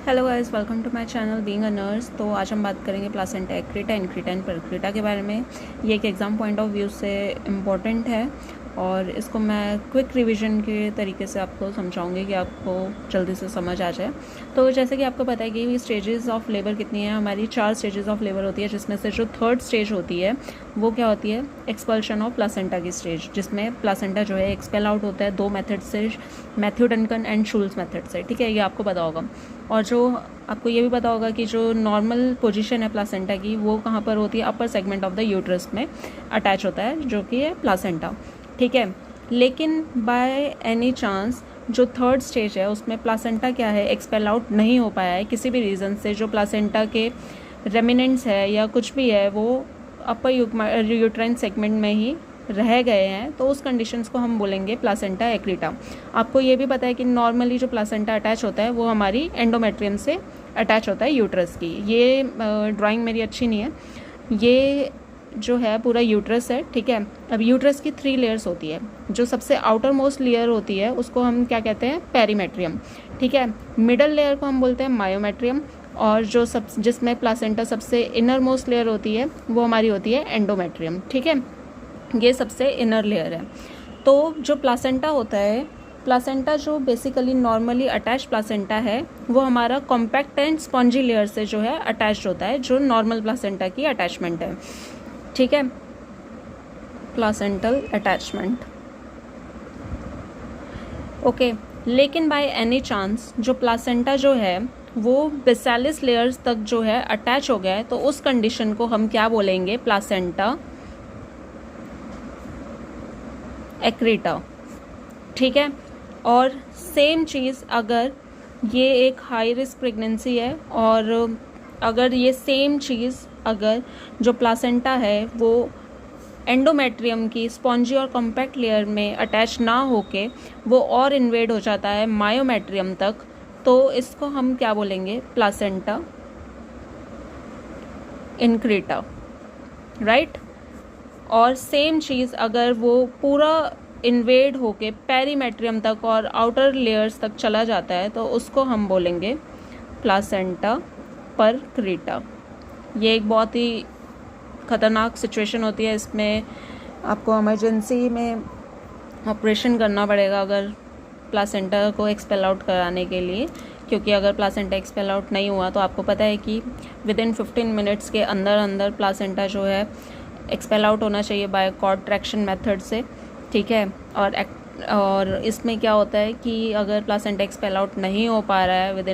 Hello guys, welcome to my channel being a nurse. तो आज हम बात करेंगे प्लासेंटा एक्रीटा, इनक्रीटा एंड परक्रीटा के बारे में। ये एक एग्ज़ाम पॉइंट ऑफ व्यू से इम्पॉर्टेंट है और इसको मैं क्विक रिवीजन के तरीके से आपको समझाऊंगी कि आपको जल्दी से समझ आ जाए। तो जैसे कि आपको पता है कि स्टेजेस ऑफ लेबर कितनी है, हमारी 4 स्टेजेस ऑफ लेबर होती है, जिसमें से जो थर्ड स्टेज होती है वो क्या होती है, एक्सपल्शन ऑफ प्लासेंटा की स्टेज, जिसमें प्लासेंटा जो है एक्सपेल आउट होता है 2 मेथड से, Matthew Duncan and Schulz method से। ठीक है, ये आपको पता होगा। और जो आपको ये भी पता होगा कि जो नॉर्मल पोजीशन है प्लासेंटा की वो कहाँ पर होती है, upper segment of the uterus में अटैच होता है, जो कि है प्लासेंटा। ठीक है, लेकिन बाय एनी चांस जो थर्ड स्टेज है उसमें प्लासेंटा क्या है, एक्सपेल आउट नहीं हो पाया है किसी भी रीज़न से, जो प्लासेंटा के रेमिनेंट्स है या कुछ भी है वो अपर यूट्राइन सेगमेंट में ही रह गए हैं, तो उस कंडीशंस को हम बोलेंगे प्लासेंटा एक्रीटा। आपको ये भी पता है कि नॉर्मली जो प्लासेंटा अटैच होता है वो हमारी एंडोमेट्रियम से अटैच होता है यूट्रस की। ये ड्राइंग मेरी अच्छी नहीं है, ये जो है पूरा यूट्रस है। ठीक है, अब यूट्रस की 3 लेयर्स होती है। जो सबसे आउटर मोस्ट लेयर होती है उसको हम क्या कहते हैं, पेरीमेट्रियम। ठीक है, मिडल लेयर को हम बोलते हैं मायोमेट्रियम, और जो सब जिसमें प्लासेंटा सबसे इनर मोस्ट लेयर होती है वो हमारी होती है एंडोमेट्रियम। ठीक है, ये सबसे इनर लेयर है। तो जो प्लासेंटा होता है, प्लासेंटा जो बेसिकली नॉर्मली अटैच प्लासेंटा है वो हमारा कॉम्पैक्ट एंड स्पॉन्जी लेयर से जो है अटैच्ड होता है, जो नॉर्मल प्लासेंटा की अटैचमेंट है। ठीक है, प्लासेंटल अटैचमेंट। ओके, लेकिन बाय एनी चांस जो प्लासेंटा जो है वो बेसालिस लेयर्स तक जो है अटैच हो गया है, तो उस कंडीशन को हम क्या बोलेंगे, प्लासेंटा एक्रीटा। ठीक है, और सेम चीज़ अगर ये एक हाई रिस्क प्रेगनेंसी है और अगर ये सेम चीज़ अगर जो प्लासेंटा है वो एंडोमेट्रियम की स्पॉन्जी और कॉम्पैक्ट लेयर में अटैच ना होके वो और इन्वेड हो जाता है मायोमेट्रियम तक, तो इसको हम क्या बोलेंगे, प्लासेंटा इनक्रीटा। राइट, और सेम चीज़ अगर वो पूरा इन्वेड होके पेरीमेट्रियम तक और आउटर लेयर्स तक चला जाता है तो उसको हम बोलेंगे प्लासेंटा परक्रीटा। ये एक बहुत ही ख़तरनाक सिचुएशन होती है, इसमें आपको इमरजेंसी में ऑपरेशन करना पड़ेगा अगर प्लासेंटा को एक्सपेल आउट कराने के लिए, क्योंकि अगर प्लासेंटा एक्सपेल आउट नहीं हुआ तो आपको पता है कि विदिन 15 मिनट्स के अंदर अंदर प्लासेंटा जो है एक्सपेल आउट होना चाहिए बाय कॉर्ड ट्रैक्शन मेथड से। ठीक है, और इसमें क्या होता है कि अगर प्लासेंटा एक्सपेल आउट नहीं हो पा रहा है विदिन